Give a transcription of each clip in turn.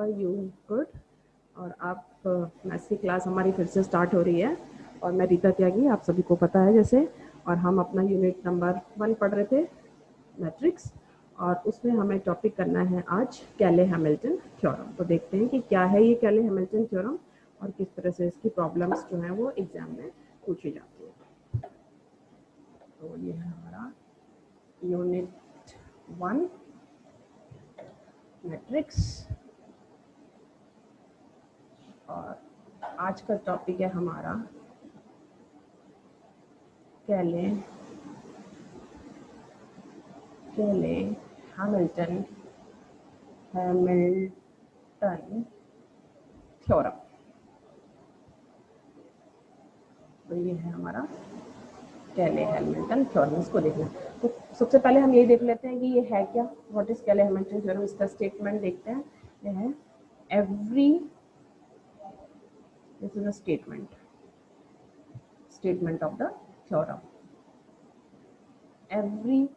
You good. और आप maths की क्लास हमारी फिर से स्टार्ट हो रही है और मैं रीता त्यागी, आप सभी को पता है जैसे। और हम अपना यूनिट नंबर 1 पढ़ रहे थे, मैट्रिक्स, और उसमें हमें टॉपिक करना है आज कैले हैमिल्टन थ्योरम। तो देखते हैं कि क्या है ये कैले हैमिल्टन थ्योरम और किस तरह से इसकी प्रॉब्लम्स जो हैं वो एग्जाम में पूछी जाती है। तो ये है हमारा यूनिट 1 मैट्रिक्स और आज का टॉपिक है हमारा कैले हैमिल्टन थ्योरम। तो ये है हमारा कैले हैमिल्टन थ्योरम, इसको देखना। तो सबसे पहले हम ये देख लेते हैं कि ये है क्या, व्हाट इज कैले हैमिल्टन थ्योरम। इसका स्टेटमेंट देखते हैं। ये है every, this is a statement of the theorem. Every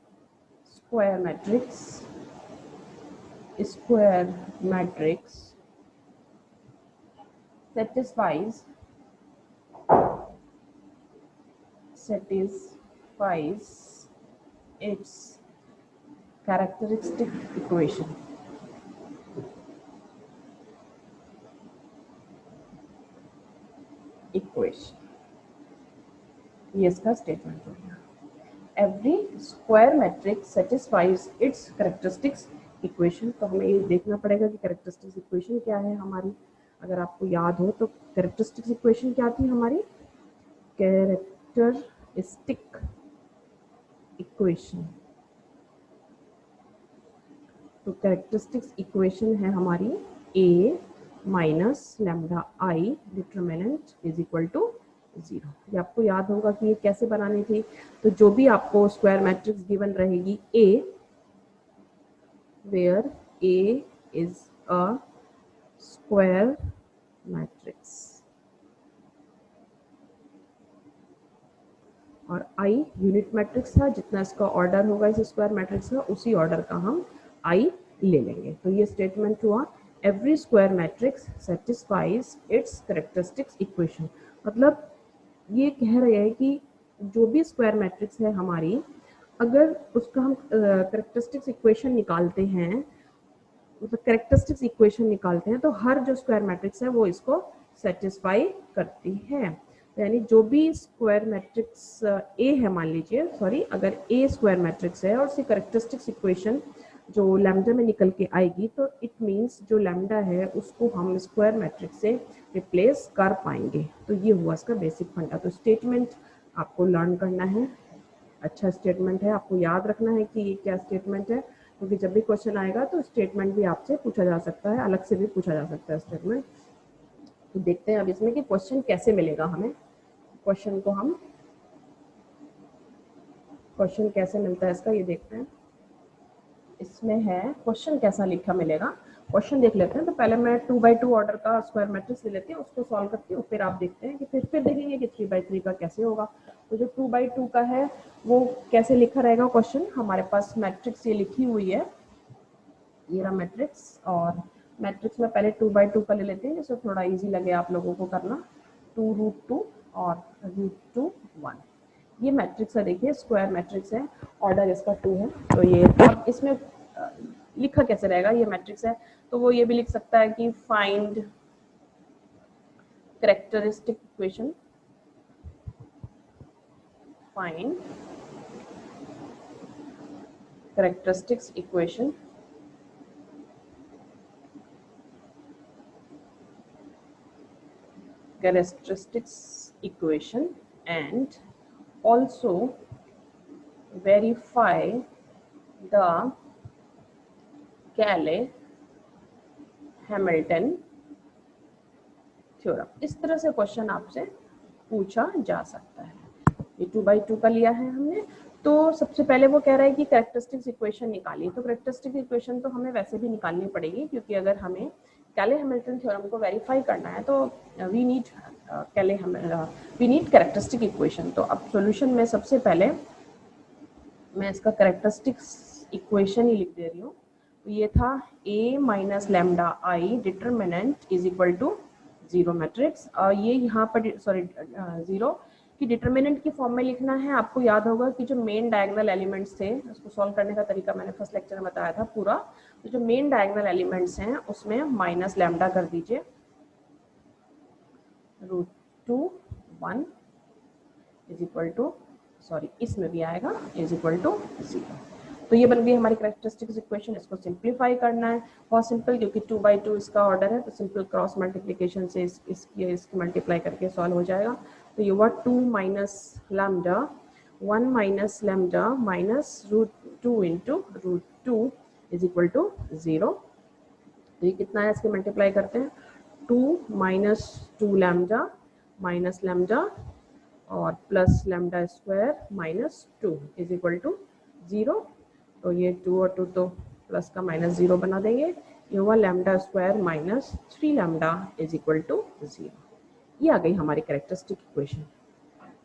square matrix satisfies its characteristic equation. ये इसका स्टेटमेंट हो गया। Every square matrix satisfies it's characteristics equation. तो हमें ये देखना पड़ेगा कि कैरेक्टरिस्टिक्स इक्वेशन क्या है हमारी। अगर आपको याद हो तो कैरेक्टरिस्टिक्स इक्वेशन क्या थी हमारी, कैरेक्टरिस्टिक इक्वेशन। तो कैरेक्टरिस्टिक्स इक्वेशन है हमारी a minus lambda I determinant is equal to 0। ये आपको याद होगा कि ये कैसे बनानी थी। तो जो भी आपको स्क्वायर मैट्रिक्स गिवन रहेगी a, where a is a square matrix और i यूनिट मैट्रिक्स था, जितना इसका ऑर्डर होगा इस स्क्वायर मैट्रिक्स का उसी ऑर्डर का हम i ले लेंगे। तो ये स्टेटमेंट हुआ every square matrix satisfies it's characteristics equation. मतलब ये कह रहे हैं कि जो भी स्क्वायर मैट्रिक्स है हमारी, अगर उसका हम कैरेक्टरिस्टिक्स इक्वेशन निकालते हैं, मतलब कैरेक्टरिस्टिक्स इक्वेशन निकालते हैं, तो हर जो स्क्वायर मैट्रिक्स है वो इसको सेटिस्फाई करती है। यानी जो भी स्क्वायर मैट्रिक्स ए है, मान लीजिए, सॉरी, अगर ए स्क्वायर मैट्रिक्स है और उसकी कैरेक्टरिस्टिक्स इक्वेशन जो लैम्डा में निकल के आएगी, तो इट मीन्स जो लैम्डा है उसको हम स्क्वायर मैट्रिक्स से रिप्लेस कर पाएंगे। तो ये हुआ इसका बेसिक फंडा। तो स्टेटमेंट आपको लर्न करना है, अच्छा स्टेटमेंट है, आपको याद रखना है कि ये क्या स्टेटमेंट है, क्योंकि जब भी क्वेश्चन आएगा तो स्टेटमेंट भी आपसे पूछा जा सकता है, अलग से भी पूछा जा सकता है स्टेटमेंट। तो देखते हैं अब इसमें कि क्वेश्चन कैसे मिलेगा हमें। क्वेश्चन कैसे मिलता है इसका, ये देखते हैं। इसमें है क्वेश्चन कैसा लिखा मिलेगा, क्वेश्चन देख लेते हैं। तो पहले मैं 2x2 ऑर्डर का स्क्वायर मैट्रिक्स ले लेती हूँ, उसको सॉल्व करती हूँ, फिर आप देखते हैं कि फिर देखेंगे कि 3x3 का कैसे होगा। तो जो 2x2 का है वो कैसे लिखा रहेगा क्वेश्चन। हमारे पास मैट्रिक्स ये लिखी हुई है, ये रहा मैट्रिक्स, और मैट्रिक्स में पहले 2x2 का ले लेते हैं जिससे थोड़ा इजी लगे आप लोगों को करना। 2√2 और √2 1, ये मैट्रिक्स है। देखिए स्क्वायर मैट्रिक्स है, ऑर्डर इसका 2 है। तो ये अब इसमें लिखा कैसे रहेगा, ये मैट्रिक्स है तो वो ये भी लिख सकता है कि find characteristic equation, find characteristics equation and also verify the Cayley-Hamilton theorem. इस तरह से क्वेश्चन आपसे पूछा जा सकता है। ये 2x2 का लिया है हमने। तो सबसे पहले वो कह रहा है कि कैरेक्टरिस्टिक्स इक्वेशन निकालिए। तो कैरेक्टरिस्टिक इक्वेशन तो हमें वैसे भी निकालनी पड़ेगी, क्योंकि अगर हमें कैले हैमिल्टन थ्योरम को वेरीफाई करना है तो वी नीड कैरेक्टरिस्टिक इक्वेशन। तो अब सॉल्यूशन में सबसे पहले मैं इसका कैरेक्टरिस्टिक्स इक्वेशन ही लिख दे रही हूँ। तो तो ये था A minus lambda I determinant is equal to 0 matrix. और ये यहाँ पर सॉरी 0 की डिटरमिनेंट की फॉर्म में लिखना है। आपको याद होगा कि जो मेन डायगोनल एलिमेंट्स थे उसको सॉल्व करने का तरीका मैंने फर्स्ट लेक्चर में बताया था पूरा। तो जो मेन डायगोनल एलिमेंट्स हैं उसमें माइनस लैम्डा कर दीजिए, √2 1 इज इक्वल टू सॉरी इसमें भी आएगा इज इक्वल टू 0। तो ये बन गई हमारी कैरेक्टरिस्टिक्स इक्वेशन। इसको सिंप्लीफाई करना है, बहुत सिंपल, क्योंकि 2/2 इसका ऑर्डर है तो सिंपल क्रॉस मल्टीप्लिकेशन से इसकी मल्टीप्लाई करके सॉल्व हो जाएगा। तो ये हुआ 2 minus lambda 1 minus lambda minus √2 into √2 is equal to 0। तो ये कितना है, इसके मल्टीप्लाई करते हैं, 2 माइनस 2 लैम्डा माइनस लैम्डा और plus lambda square minus 2 is equal to 0। तो ये 2 और 2 तो प्लस का माइनस 0 बना देंगे। ये हुआ lambda square minus 3 lambda is equal to 0। ये आ गई हमारी कैरेक्टरिस्टिक इक्वेशन।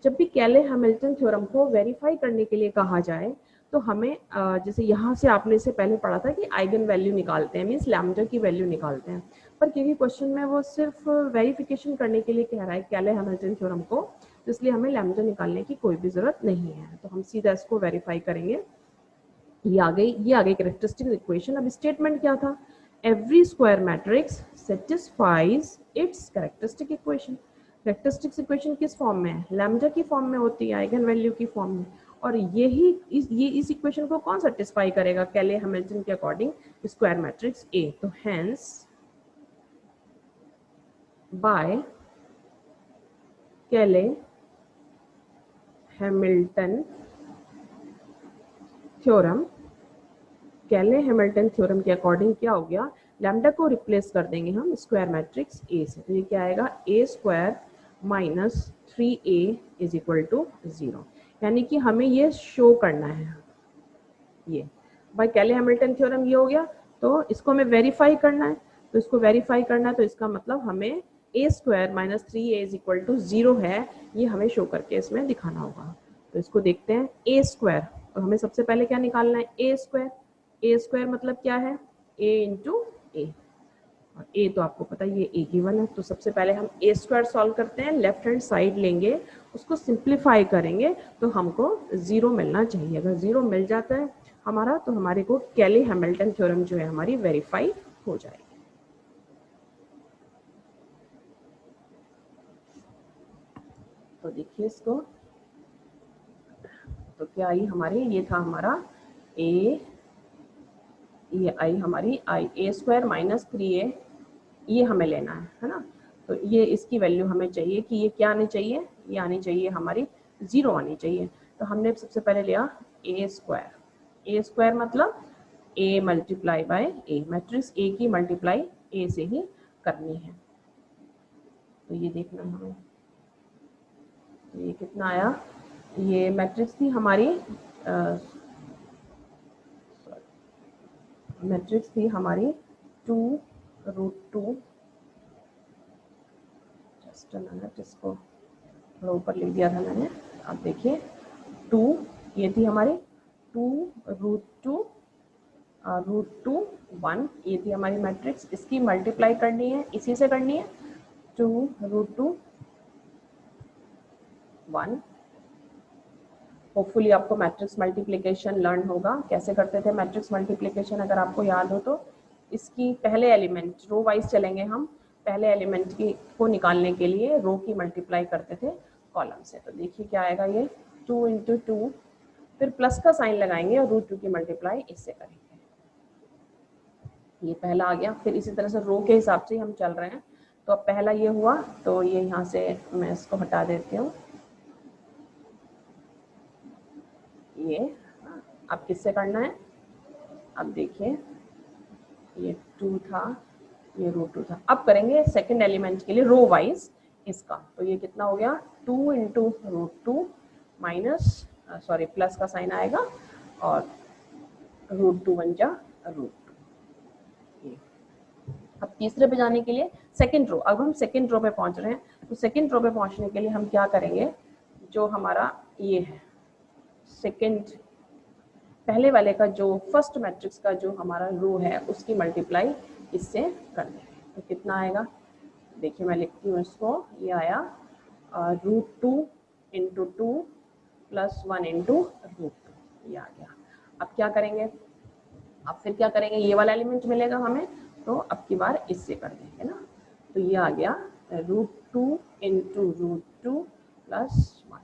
जब भी कैले हैमिल्टन थ्योरम को वेरीफाई करने के लिए कहा जाए तो हमें जैसे यहाँ से आपने से पहले पढ़ा था कि आइगन वैल्यू निकालते हैं, मीन्स लैम्डा की वैल्यू निकालते हैं, पर क्योंकि क्वेश्चन में वो सिर्फ वेरिफिकेशन करने के लिए कह रहा है कैले हैमिल्टन थ्योरम को, तो इसलिए हमें लैम्डा निकालने की कोई भी जरूरत नहीं है। तो हम सीधा इसको वेरीफाई करेंगे। ये आ गई कैरेक्टरिस्टिक इक्वेशन। अब स्टेटमेंट क्या था, every square matrix satisfies it's characteristic equation. Characteristic equation किस फॉर्म में है, लैम्डा की फॉर्म में होती है, आइगन वैल्यू की फॉर्म में। और इस इक्वेशन को कौन सेटिस्फाई करेगा, कैले हैमिल्टन के अकॉर्डिंग स्क्वायर मैट्रिक्स ए। तो हेंस बाय कैले हैमिल्टन थ्योरम, कैले हैमिल्टन थ्योरम के अकॉर्डिंग क्या हो गया, लैम्डा को रिप्लेस कर देंगे हम स्क्वायर मैट्रिक्स ए से। तो ये क्या आएगा, A square minus 3a is equal to 0। यानी कि हमें ये शो करना है, ये बाय कैले हैमिल्टन थ्योरम ये हो गया। तो इसको हमें वेरीफाई करना है, तो इसको वेरीफाई करना है तो इसका मतलब हमें A square minus 3a is equal to 0 है, ये हमें शो करके इसमें दिखाना होगा। तो इसको देखते हैं, ए स्क्वायर, और हमें सबसे पहले क्या निकालना है, ए स्क्वायर। ए स्क्वायर मतलब क्या है, a इंटू ए, और a तो आपको पता है ये a गिवन है। तो सबसे पहले हम a स्क्वायर सॉल्व करते हैं, लेफ्ट हैंड साइड लेंगे, उसको सिंप्लीफाई करेंगे तो हमको 0 मिलना चाहिए। अगर 0 मिल जाता है हमारा तो हमारे को कैले हैमिल्टन थ्योरम जो है हमारी वेरीफाई हो जाएगी। तो देखिए इसको, तो क्या आई हमारी, ये था हमारा a, ये आई हमारी आई ए स्क्वायर माइनस 3a, ये हमें लेना है ना। तो ये इसकी वैल्यू हमें चाहिए कि ये क्या आनी चाहिए, ये आनी चाहिए हमारी 0 आनी चाहिए। तो हमने सबसे पहले लिया ए स्क्वायर, ए स्क्वायर मतलब a multiply by a, matrix a की मल्टीप्लाई a से ही करनी है। तो ये देखना है हमें, तो ये कितना आया, ये मैट्रिक्स थी हमारी मैट्रिक्स थी हमारी 2√2, जस्ट अ मिनट, इसको थोड़ा ऊपर लिख दिया था मैंने। अब देखिए 2, ये थी हमारी 2√2 √2 1, ये थी हमारी मैट्रिक्स, इसकी मल्टीप्लाई करनी है, इसी से करनी है, 2√2 1। होपफुली आपको मैट्रिक्स मल्टीप्लिकेशन लर्न होगा, कैसे करते थे मैट्रिक्स मल्टीप्लिकेशन अगर आपको याद हो तो। इसकी पहले एलिमेंट, रो वाइज चलेंगे हम, पहले एलिमेंट की को निकालने के लिए रो की मल्टीप्लाई करते थे कॉलम से। तो देखिए क्या आएगा, ये 2 इंटू 2, फिर प्लस का साइन लगाएंगे और √2 की मल्टीप्लाई इससे करेंगे। ये पहला आ गया। फिर इसी तरह से रो के हिसाब से हम चल रहे हैं। तो अब पहला ये हुआ, तो ये यहाँ से मैं इसको हटा देती हूँ, ये अब किससे करना है, अब देखिए ये 2 था, ये √2 था। अब करेंगे सेकंड एलिमेंट के लिए रो वाइज इसका। तो ये कितना हो गया, 2 इंटू √2 माइनस सॉरी प्लस का साइन आएगा और √2 बन जा √2। अब तीसरे पे जाने के लिए सेकंड रो, अब हम सेकंड रो पे पहुंच रहे हैं। तो सेकंड रो पे पहुंचने के लिए हम क्या करेंगे, जो हमारा ये है सेकंड पहले वाले का जो फर्स्ट मैट्रिक्स का जो हमारा रो है उसकी मल्टीप्लाई इससे कर देंगे। तो कितना आएगा, देखिए मैं लिखती हूँ इसको, ये आया √2 × 2 + 1 × √2, ये आ गया। अब क्या करेंगे, अब फिर क्या करेंगे, ये वाला एलिमेंट मिलेगा हमें, तो अब की बार इससे कर देंगे ना। तो ये आ गया √2 × √2 + 1।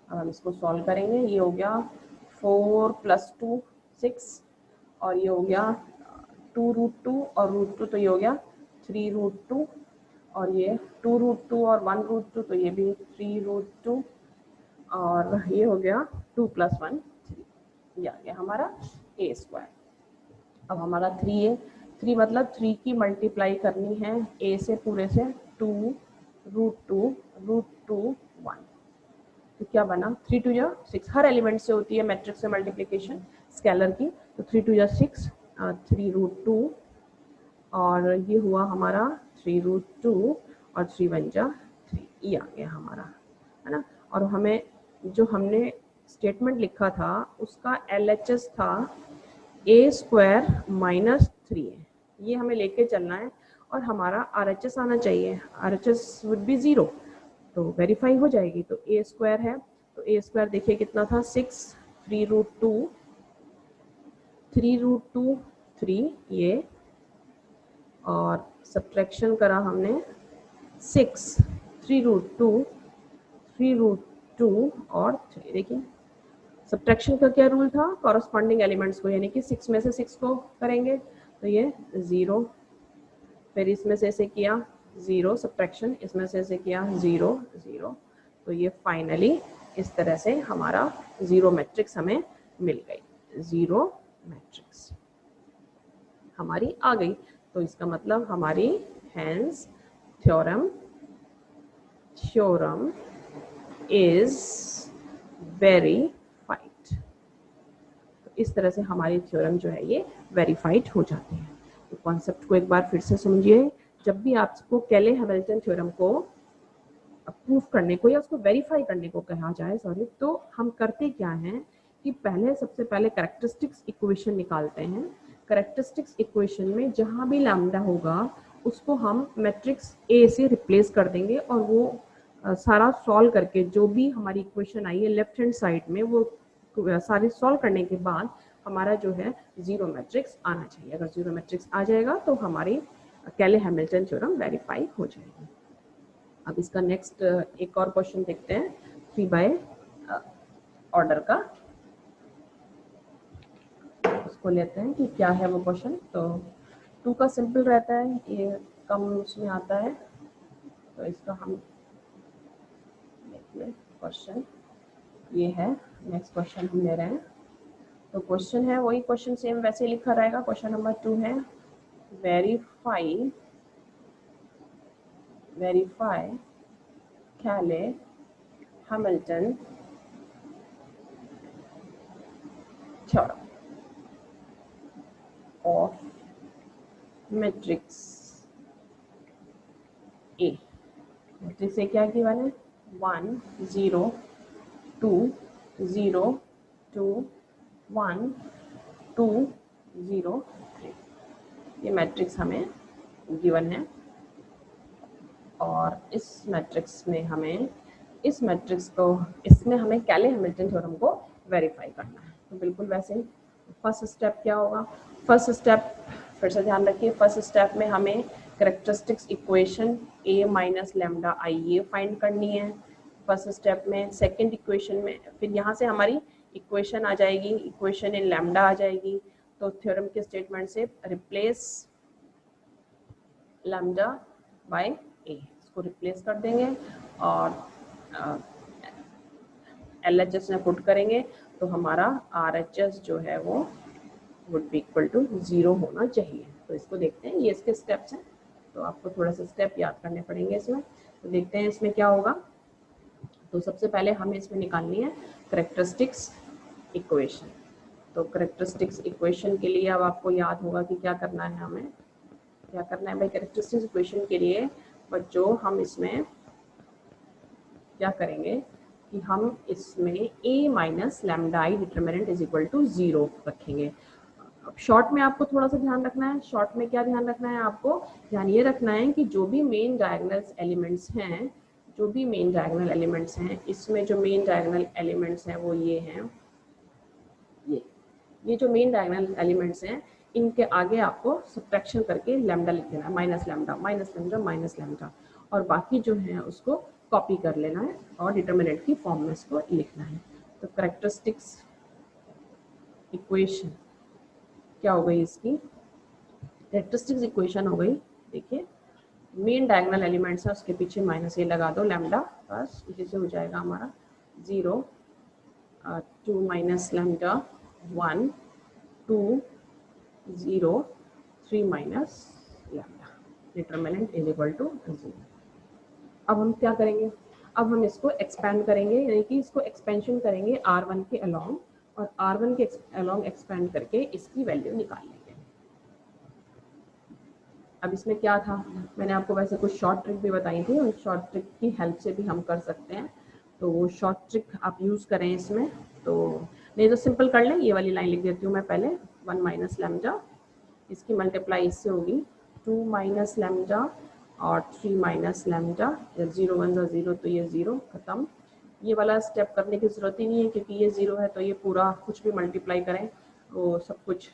अब हम इसको सॉल्व करेंगे, ये हो गया 4 + 2 6, और ये हो गया 2√2 और √2, तो ये हो गया 3√2, और ये 2√2 और 1√2, तो ये भी 3√2, और ये हो गया 2 + 1 3, ये आ गया हमारा a²। अब हमारा 3 है, 3 मतलब 3 की मल्टीप्लाई करनी है a से पूरे से, 2√2 √2 1, तो क्या बना 3 × 2 = 6। हर एलिमेंट से होती है मैट्रिक्स से मल्टीप्लिकेशन स्केलर की, तो 3 × 2 = 6, 3√2, और ये हुआ हमारा 3√2 और 3 × 1 = 3, ये आ गया हमारा, है ना। और हमें जो हमने स्टेटमेंट लिखा था उसका LHS था a² - 3 है, ये हमें लेके चलना है, और हमारा RHS आना चाहिए, RHS वुड बी 0, तो वेरीफाई हो जाएगी। तो a² है, तो a² देखिए कितना था 6, 3√2 3, ये, और सब्ट्रैक्शन करा हमने 6, 3√2 और 3। देखिए सब्ट्रैक्शन का क्या रूल था, कॉरस्पॉन्डिंग एलिमेंट्स को, यानी कि 6 में से 6 को करेंगे, तो ये 0, फिर इसमें से ऐसे किया 0 सब्ट्रैक्शन, इसमें से ऐसे किया 0 0, तो ये फाइनली इस तरह से हमारा 0 मैट्रिक्स हमें मिल गई, 0 मैट्रिक्स हमारी आ गई। तो इसका मतलब हमारी हेंस थ्योरम इज वेरीफाइड। तो इस तरह से हमारी थ्योरम जो है ये वेरीफाइड हो जाती है। तो कॉन्सेप्ट को एक बार फिर से समझिए, जब भी आपको केले हैमिल्टन थ्योरम को प्रूफ करने को या उसको वेरीफाई करने को कहा जाए, तो हम करते क्या हैं कि सबसे पहले कैरेक्टरिस्टिक्स इक्वेशन निकालते हैं। कैरेक्टरिस्टिक्स इक्वेशन में जहाँ भी लैम्डा होगा उसको हम मैट्रिक्स A से रिप्लेस कर देंगे, और वो सारा सॉल्व करके जो भी हमारी इक्वेशन आई है लेफ्ट हैंड साइड में, वो सारे सॉल्व करने के बाद हमारा जो है 0 मैट्रिक्स आना चाहिए। अगर 0 मैट्रिक्स आ जाएगा तो हमारी केले हैमिल्टन थ्योरम वेरीफाई हो जाएगी। अब इसका नेक्स्ट एक और क्वेश्चन देखते हैं 3 बाय ऑर्डर का, उसको लेते हैं कि क्या है वो क्वेश्चन। तो 2 का सिंपल रहता है, ये कम उसमें आता है, तो इसका हम देखिए क्वेश्चन ये है। नेक्स्ट क्वेश्चन हम ले रहे हैं, तो क्वेश्चन है वही क्वेश्चन सेम वैसे लिखा रहेगा। क्वेश्चन नंबर 2 है वेरीफाई केले Hamilton theorem of matrix A। Matrix A क्या गिवन है, 1 0 2 0 2 1 2 0 3, ये मैट्रिक्स हमें गिवन है, और इस मैट्रिक्स में हमें इसमें हमें केले हैमिल्टन थ्योरम को वेरीफाई करना है। तो बिल्कुल वैसे ही फर्स्ट स्टेप क्या होगा, फर्स्ट स्टेप फिर से ध्यान रखिए, फर्स्ट स्टेप में हमें कैरेक्टरिस्टिक्स इक्वेशन A - λI ये फाइंड करनी है फर्स्ट स्टेप में। सेकंड इक्वेशन में फिर यहाँ से हमारी इक्वेशन आ जाएगी, इक्वेशन इन लैम्डा आ जाएगी, तो थ्योरम के स्टेटमेंट से रिप्लेस लैम्डा बाय A, इसको रिप्लेस कर देंगे, और LHS में पुट करेंगे, तो हमारा RHS जो है वो वुड बी इक्वल टू 0 होना चाहिए। तो इसको देखते हैं, ये इसके स्टेप्स हैं, तो आपको थोड़ा सा स्टेप याद करने पड़ेंगे इसमें। तो देखते हैं इसमें क्या होगा। तो सबसे पहले हमें इसमें निकालनी है कैरेक्टरिस्टिक्स इक्वेशन। तो कैरेक्टरिस्टिक्स इक्वेशन के लिए अब आपको याद होगा कि क्या करना है, हमें क्या करना है भाई। कैरेक्टरिस्टिक्स इक्वेशन के लिए बच्चों हम इसमें क्या करेंगे कि हम इसमें a minus lambda I determinant is equal to 0 रखेंगे। अब शॉर्ट में आपको थोड़ा सा ध्यान रखना है। शॉर्ट में क्या ध्यान रखना है आपको? ध्यान ये रखना है कि जो भी मेन डायगोनल एलिमेंट्स हैं, जो भी मेन डायगोनल एलिमेंट्स हैं, इसमें जो मेन डायगोनल एलिमेंट्स हैं वो ये हैं, ये जो मेन डायगोनल एलिमेंट्स हैं इनके आगे आपको सब्ट्रैक्शन करके लैम्डा लिख देना है, minus lambda minus lambda minus lambda, और बाकी जो है उसको कॉपी कर लेना है और डिटर्मिनेंट की फॉर्म में इसको लिखना है। तो कैरेक्टरिस्टिक्स इक्वेशन क्या हो गई इसकी? कैरेक्टरिस्टिक्स इक्वेशन हो गई, देखिए मेन डायगोनल एलिमेंट्स है उसके पीछे माइनस ए लगा दो लैम्डा, बस इसी से हो जाएगा हमारा 0 2 minus lambda 1 2 0 3 minus lambda, determinant is equal to 0। अब हम क्या करेंगे? अब हम इसको एक्सपैंड करेंगे, यानी कि इसको एक्सपेंशन करेंगे R1 के अलोंग, और R1 के अलोंग एक्सपेंड करके इसकी वैल्यू निकाल लेंगे। अब इसमें क्या था, मैंने आपको वैसे कुछ शॉर्ट ट्रिक भी बताई थी, उन शॉर्ट ट्रिक की हेल्प से भी हम कर सकते हैं, तो वो शॉर्ट ट्रिक आप यूज़ करें इसमें। तो नहीं तो सिंपल कर लें, ये वाली लाइन लिख देती हूँ मैं पहले, 1 माइनस लैम्डा, इसकी मल्टीप्लाई इससे होगी 2 माइनस लैम्डा और 3 माइनस लैम्डा, जब 0 1 ज़ा 0 तो ये 0 खत्म। ये वाला स्टेप करने की ज़रूरत ही नहीं है क्योंकि ये 0 है, तो ये पूरा कुछ भी मल्टीप्लाई करें वो सब कुछ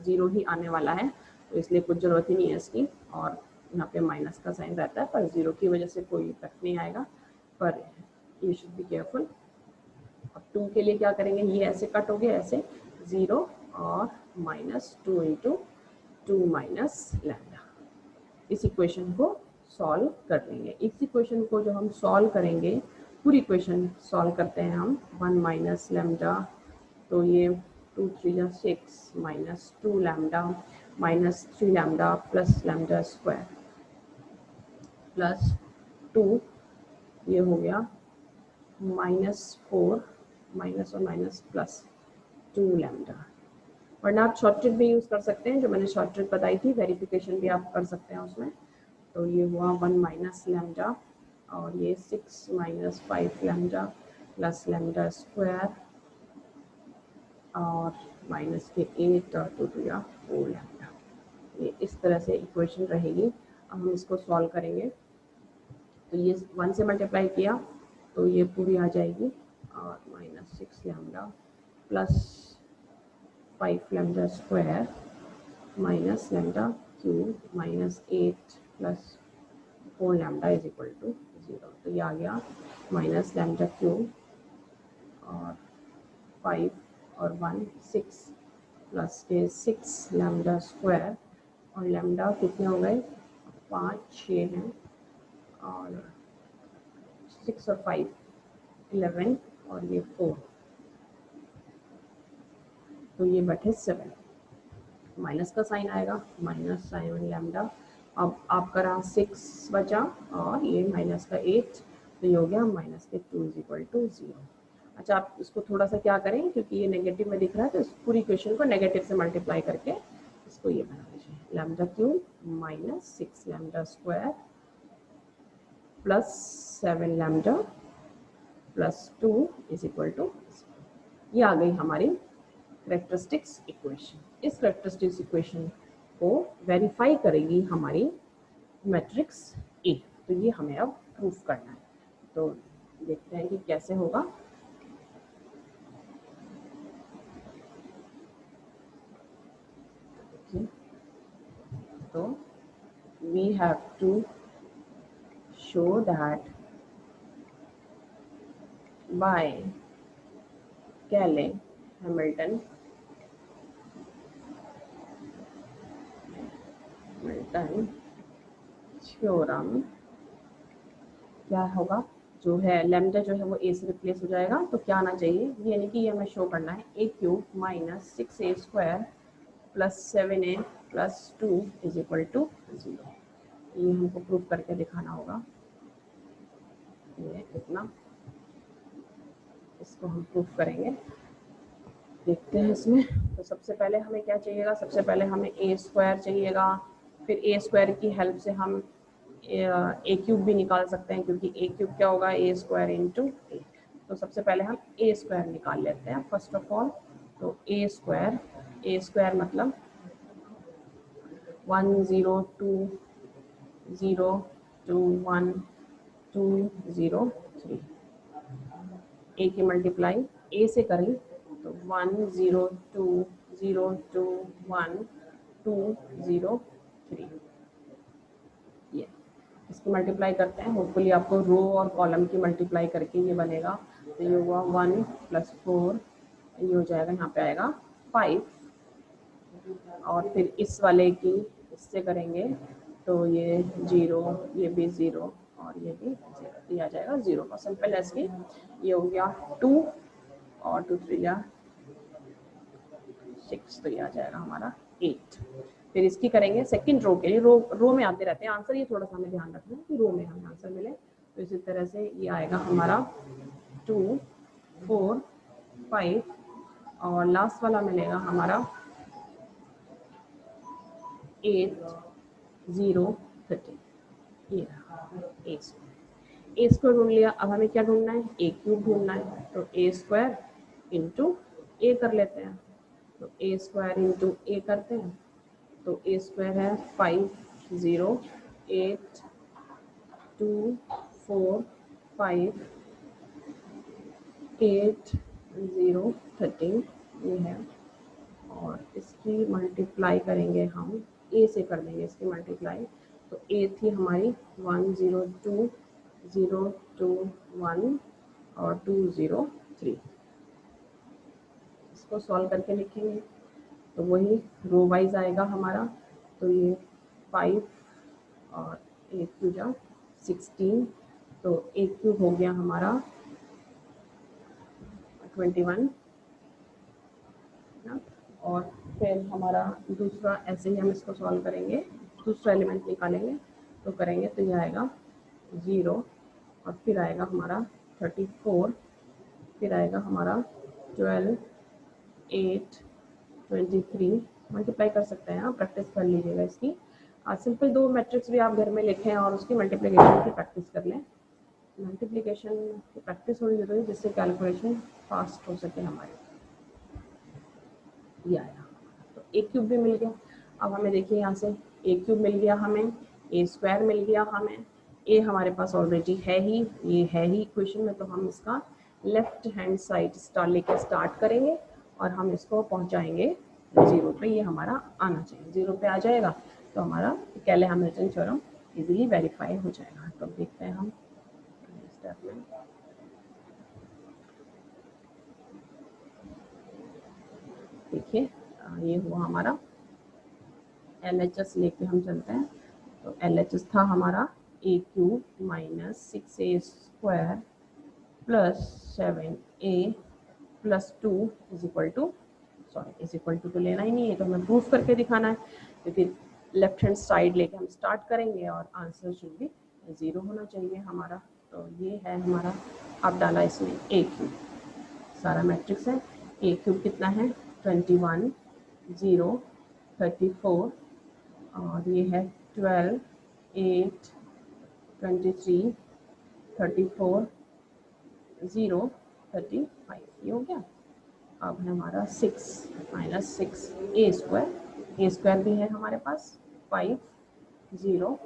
0 ही आने वाला है, तो इसलिए कुछ ज़रूरत ही नहीं है इसकी। और यहाँ पे माइनस का साइन रहता है, पर 0 की वजह से कोई इफेक्ट नहीं आएगा, पर यू शुड बी केयरफुल। अब 2 के लिए क्या करेंगे, ये ऐसे कट हो गया, ऐसे 0 और माइनस 2 इंटू 2 माइनस लैम्डा। इस इक्वेशन को सॉल्व कर लेंगे। इस इक्वेशन को जो हम सॉल्व करेंगे, पूरी इक्वेशन सॉल्व करते हैं हम, 1 माइनस लैम्डा, तो ये 2 3 6 minus 2 lambda minus 3 lambda plus lambda square plus 2, ये हो गया -4 माइनस और माइनस प्लस 2 लैम्डा। वरना आप शॉर्ट ट्रिक भी यूज़ कर सकते हैं, जो मैंने शॉर्ट ट्रिक बताई थी, वेरिफिकेशन भी आप कर सकते हैं उसमें। तो ये हुआ 1 माइनस लैम्डा और ये 6 minus 5 lambda plus lambda square और माइनस के 8 और 2 टू या 4 लैम्डा। ये इस तरह से इक्वेशन रहेगी। अब हम इसको सॉल्व करेंगे, तो ये 1 से मल्टीप्लाई किया तो ये पूरी आ जाएगी, और minus 6 lambda plus 5 lambda square minus lambda cube minus 8 plus 4 lambda is equal to 0। तो ये आ गया माइनस लैम्डा क्यूब और 5 और 1 6 प्लस के 6 लैम्डा स्क्वायर, और लैम्डा कितने हो गए, 5 6 हैं, और 6 और 5 11 और ये 4, तो ये बटे 7, माइनस का साइन आएगा, माइनस 7 लैम्डा। अब आपका रहा 6 बचा और ये माइनस का 8, तो ये हो गया माइनस के 2 इज इक्वल टू 0। अच्छा, आप इसको थोड़ा सा क्या करें, क्योंकि ये नेगेटिव में दिख रहा है, तो इस पूरी इक्वेशन को नेगेटिव से मल्टीप्लाई करके इसको ये बना लीजिए, lambda cube minus 6 lambda square plus 7 lambda plus 2 is equal to, ये आ गई हमारी कैरेक्टरिस्टिक्स इक्वेशन। इस कैरेक्टरिस्टिक्स इक्वेशन को वेरीफाई करेगी हमारी मैट्रिक्स ए। तो ये हमें अब प्रूफ करना है, तो देखते हैं कि कैसे होगा। तो we have to show that by Cayley-Hamilton theorem क्या होगा, जो है लैम्डा जो है वो ए से रिप्लेस हो जाएगा, तो क्या आना चाहिए, यानी कि ये हमें शो करना है A cube minus 6a square plus 7a plus 2 is equal to 0। ये हमको प्रूफ करके दिखाना होगा, ये इतना, इसको हम प्रूफ करेंगे, देखते हैं इसमें। तो सबसे पहले हमें क्या चाहिएगा, सबसे पहले हमें ए स्क्वायर चाहिएगा, फिर ए स्क्वायर की हेल्प से हम ए क्यूब भी निकाल सकते हैं, क्योंकि ए क्यूब क्या होगा, ए स्क्वायर इंटू 8। तो सबसे पहले हम ए स्क्वायर निकाल लेते हैं फर्स्ट ऑफ ऑल। तो ए स्क्वायर मतलब 1 0 2 0 2 1 2 0 3। ए की मल्टीप्लाई ए से करें तो 1 0 2 0 2 1 2 0 3। ये इसकी मल्टीप्लाई करते हैं, होपफुली आपको रो और कॉलम की मल्टीप्लाई करके ये बनेगा। तो ये हुआ 1 + 4, ये हो जाएगा, यहाँ पे आएगा 5, और फिर इस वाले की इससे करेंगे तो ये 0, ये भी 0 और ये भी 0, ये आ जाएगा 0 का सिंपल एस की। ये हो गया 2 और 2 3 या 6, तो ये आ जाएगा हमारा 8। फिर इसकी करेंगे सेकंड रो के लिए, रो में आते रहते हैं आंसर, ये थोड़ा सा हमें ध्यान रखना है कि रो में हमें आंसर मिले। तो इसी तरह से ये आएगा हमारा 2 4 5 और लास्ट वाला मिलेगा हमारा 8 0 13। ये ए स्क्वायर ढूंढ लिया। अब हमें क्या ढूंढना है, ए क्यूब ढूंढना है। तो ए स्क्वायर इंटू ए कर लेते हैं। तो ए स्क्वायर इंटू ए करते हैं तो ए स्क्वायर है 5 0 8 2 4 5 8 0 13, ये है। और इसकी मल्टीप्लाई करेंगे हम, ए से कर देंगे इसकी मल्टीप्लाई। तो ए थी हमारी 1 0 2 0 2 1 और 2 0 3। इसको सॉल्व करके लिखेंगे तो वही रो वाइज आएगा हमारा। तो ये 5 और 8 2 जा 16, तो 8 क्यूब हो गया हमारा 21 ना। और फिर हमारा दूसरा ऐसे ही हम इसको सॉल्व करेंगे, दूसरा एलिमेंट निकालेंगे तो करेंगे तो ये आएगा 0 और फिर आएगा हमारा 34, फिर आएगा हमारा 12 8 23। मल्टीप्लाई कर सकते हैं आप, प्रैक्टिस कर लीजिएगा इसकी। सिंपल 2 मैट्रिक्स भी आप घर में लिखें और उसकी मल्टीप्लिकेशन की प्रैक्टिस कर लें। मल्टीप्लिकेशन की प्रैक्टिस होनी जरूरी है जिससे कैलकुलेशन फास्ट हो सके हमारी। ये आया तो ए क्यूब भी मिल गया। अब हमें देखिए यहाँ से ए क्यूब मिल गया, हमें ए स्क्वायर मिल गया, हमें ए हमारे पास ऑलरेडी है ही, ये है ही इक्वेशन में। तो हम इसका लेफ्ट हैंड साइड लेके स्टार्ट करेंगे और हम इसको पहुंचाएंगे 0 पे। ये हमारा आना चाहिए, 0 पे आ जाएगा तो हमारा कैले हैमिल्टन थ्योरम इजीली वेरीफाई हो जाएगा। तो देखते हैं हम स्टेप में। देखिए ये हुआ हमारा LHS लेके हम चलते हैं। तो LHS था हमारा A cube minus 6a square plus 7a plus 2 is equal to, sorry is equal to तो लेना ही नहीं है, तो हमें प्रूफ करके दिखाना है। तो फिर लेफ्ट हैंड साइड लेके हम स्टार्ट करेंगे और आंसर शुड भी 0 होना चाहिए हमारा। तो ये है हमारा, अब डाला इसमें ए क्यूब, सारा मैट्रिक्स है। ए क्यूब कितना है 21 0 34 और ये है 12 8 23 34 0 35, ये हो गया। अब है हमारा 6 माइनस 6 ए स्क्वायर भी है हमारे पास 5 0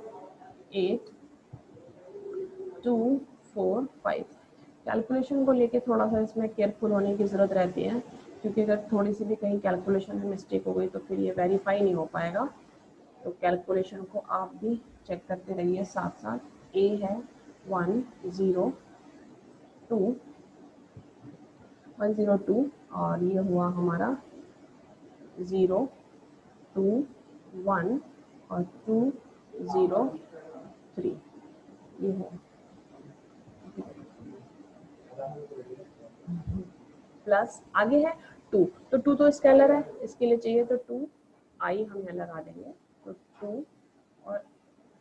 8 2 4 5। कैलकुलेशन को लेके थोड़ा सा इसमें केयरफुल होने की ज़रूरत रहती है, क्योंकि अगर थोड़ी सी भी कहीं कैलकुलेशन में मिस्टेक हो गई तो फिर ये वेरीफाई नहीं हो पाएगा। तो कैलकुलेशन को आप भी चेक करते रहिए साथ साथ। ए है 102 और ये हुआ हमारा 0 2 1 और 2 0 3, ये है। प्लस आगे है 2, तो 2 तो स्केलर है, इसके लिए चाहिए तो 2 आई हम यहाँ लगा देंगे। तो 2 और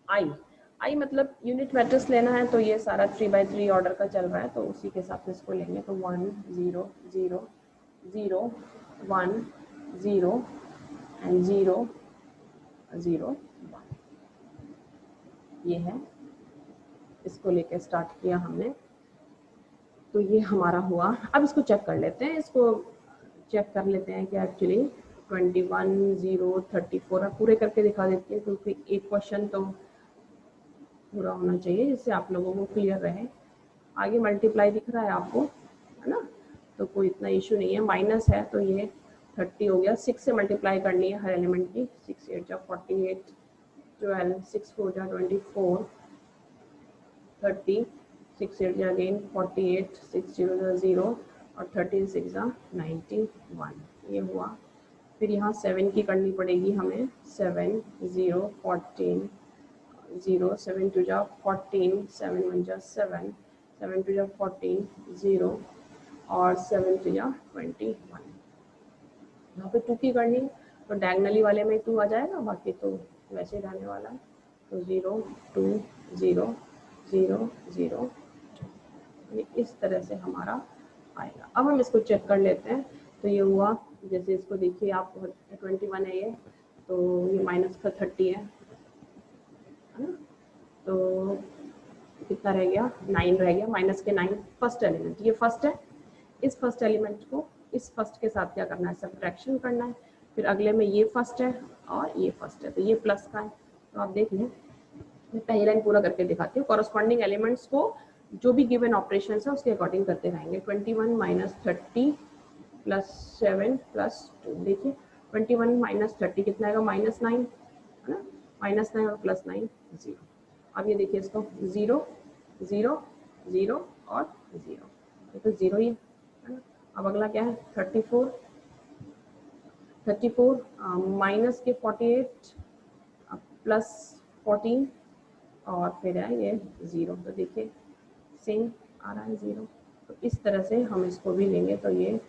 आई मतलब यूनिट मैट्रिक्स लेना है, तो ये सारा 3x3 ऑर्डर का चल रहा है, तो उसी के हिसाब से इसको लेंगे। तो 1 0 0 0 1 0 एंड 0 0 1, ये है। इसको लेके स्टार्ट किया हमने तो ये हमारा हुआ। अब इसको चेक कर लेते हैं, इसको चेक कर लेते हैं कि एक्चुअली 21, 0, 34 पूरे करके दिखा देती है, क्योंकि एक क्वेश्चन तो पूरा होना चाहिए जिससे आप लोगों को क्लियर रहे। आगे मल्टीप्लाई दिख रहा है आपको, है ना, तो कोई इतना इशू नहीं है। माइनस है तो ये 30 हो गया, 6 से मल्टीप्लाई करनी है हर एलिमेंट की। 6 8 जा 48, 12, 6 4 जा 24, 30, 6 8 जा अगेन 48, 6 0 जा 0 और 13 6 जा 91, ये हुआ। फिर यहाँ 7 की करनी पड़ेगी हमें, 7 0 14 0, 7 2 जा 14, 7 1 जा 7, 7 2 जा 14, 0 और 7 3 जा 21। यहाँ पे 2 की करनी तो डायगनली वाले में 2 आ जाएगा, बाकी तो वैसे ही रहने वाला है। तो 0 2 0 0 0, इस तरह से हमारा आएगा। अब हम इसको चेक कर लेते हैं। तो ये हुआ, जैसे इसको देखिए आप, 21 है ये, तो ये माइनस का 30 है ना, तो कितना रह गया, 9 रह गया, माइनस के 9। फर्स्ट एलिमेंट ये फर्स्ट है, इस फर्स्ट एलिमेंट को इस फर्स्ट के साथ क्या करना है, सब्ट्रैक्शन करना है। फिर अगले में ये फर्स्ट है और ये फर्स्ट है, तो ये प्लस का है। तो आप देख लें, मैं पहली लाइन पूरा करके दिखाती हूँ। कॉरस्पॉन्डिंग एलिमेंट्स को जो भी गिवन ऑपरेशन है उसके अकॉर्डिंग करते रहेंगे। 21 माइनस 30 प्लस 7 प्लस 2, देखिए 21 माइनस 30 कितना आएगा, -9 है ना, -9 और +9 0। अब ये देखिए इसको 0 0 0 और 0, ये तो 0 ही है ना। अब अगला क्या है, 34 माइनस के 48 प्लस 14 और फिर है ये 0, तो देखिए सेम आ रहा है 0। तो इस तरह से हम इसको भी लेंगे, तो ये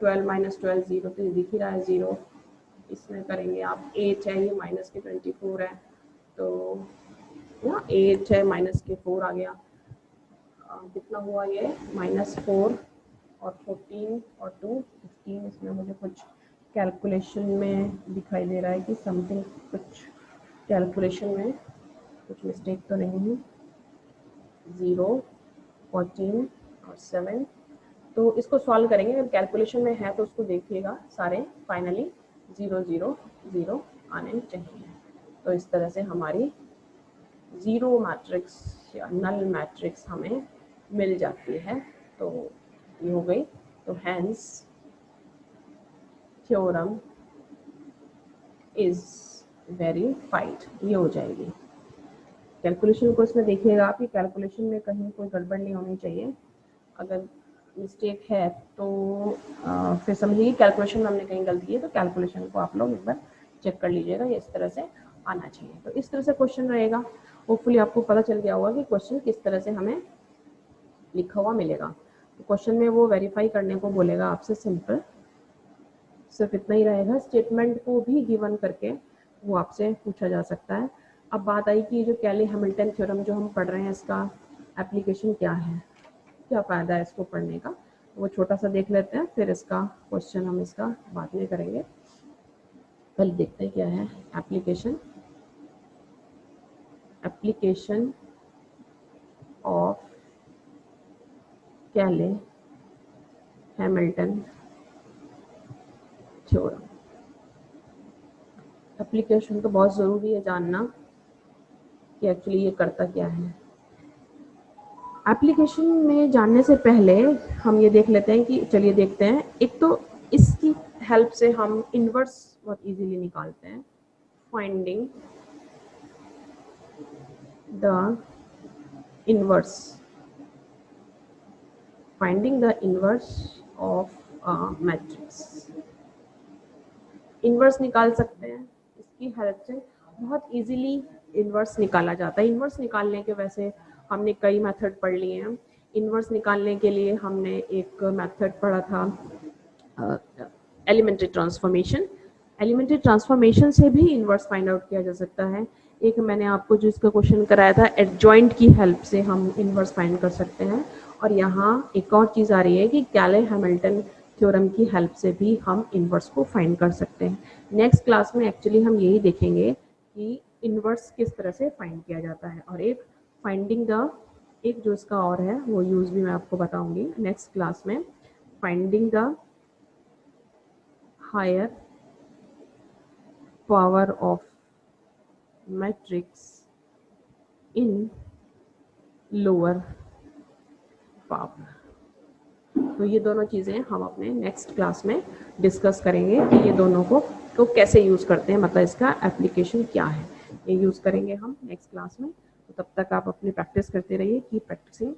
12 माइनस 12 0, तो ये दिख ही रहा है 0। इसमें करेंगे आप 8 है, ये माइनस के 24 है, तो ना 8 है माइनस के 4 आ गया, कितना हुआ ये -4 और 14 और 2 15। इसमें मुझे कुछ कैलकुलेशन में दिखाई दे रहा है कि समथिंग, कुछ कैलकुलेशन में कुछ मिस्टेक तो नहीं है। 0 14 और 7, तो इसको सॉल्व करेंगे। अगर कैलकुलेशन में है तो उसको देखिएगा, सारे फाइनली 0 0 0 आने चाहिए। तो इस तरह से हमारी जीरो मैट्रिक्स या नल मैट्रिक्स हमें मिल जाती है। तो ये हो गई, तो हैंस थ्योरम इज वेरीफाइड, ये हो जाएगी। कैलकुलेशन को इसमें देखिएगा आप, कैलकुलेशन में कहीं कोई गड़बड़ नहीं होनी चाहिए। अगर मिस्टेक है तो फिर समझिए कैलकुलेशन में हमने कहीं गलती है, तो कैलकुलेशन को आप लोग एक बार चेक कर लीजिएगा, ये इस तरह से आना चाहिए। तो इस तरह से क्वेश्चन रहेगा। होपफुली आपको पता चल गया होगा कि क्वेश्चन किस तरह से हमें लिखा हुआ मिलेगा। तो क्वेश्चन में वो वेरीफाई करने को बोलेगा आपसे, सिंपल सिर्फ इतना ही रहेगा। स्टेटमेंट को भी गिवन करके वो आपसे पूछा जा सकता है। अब बात आई कि जो कैले हैमिल्टन थ्योरम जो हम पढ़ रहे हैं, इसका एप्लीकेशन क्या है, क्या फ़ायदा है इसको पढ़ने का, वो छोटा सा देख लेते हैं, फिर इसका क्वेश्चन हम इसका बाद में करेंगे। पहले देखते हैं क्या है एप्लीकेशन ऑफ कैले हैमिल्टन थ्योरम। एप्लीकेशन तो बहुत ज़रूरी है जानना कि एक्चुअली ये करता क्या है। एप्लीकेशन में जानने से पहले हम ये देख लेते हैं कि, चलिए देखते हैं, एक तो इसकी हेल्प से हम इन्वर्स बहुत इजीली निकालते हैं। Finding the inverse of a matrix. Inverse निकाल सकते हैं, इसकी हेल्प से बहुत इजीली इन्वर्स निकाला जाता है। इन्वर्स निकालने के वैसे हमने कई मेथड पढ़ लिए हैं। इन्वर्स निकालने के लिए हमने एक मेथड पढ़ा था एलिमेंट्री ट्रांसफॉर्मेशन। एलिमेंट्री ट्रांसफॉर्मेशन से भी इन्वर्स फाइंड आउट किया जा सकता है। एक मैंने आपको जो इसका क्वेश्चन कराया था, एडजॉइंट की हेल्प से हम इन्वर्स फाइंड कर सकते हैं। और यहाँ एक और चीज़ आ रही है कि कैले हैमिल्टन थ्योरम की हेल्प से भी हम इन्वर्स को फाइंड कर सकते हैं। नेक्स्ट क्लास में एक्चुअली हम यही देखेंगे कि इन्वर्स किस तरह से फाइंड किया जाता है। और एक फाइंडिंग द एक जो इसका और है वो यूज़ भी मैं आपको बताऊंगी नेक्स्ट क्लास में, finding the higher power of matrix in lower power. तो ये दोनों चीज़ें हम अपने नेक्स्ट क्लास में डिस्कस करेंगे कि ये दोनों को कैसे यूज़ करते हैं, मतलब इसका एप्लीकेशन क्या है, ये यूज़ करेंगे हम नेक्स्ट क्लास में। तो तब तक आप अपनी प्रैक्टिस करते रहिए, कीप प्रैक्टिसिंग।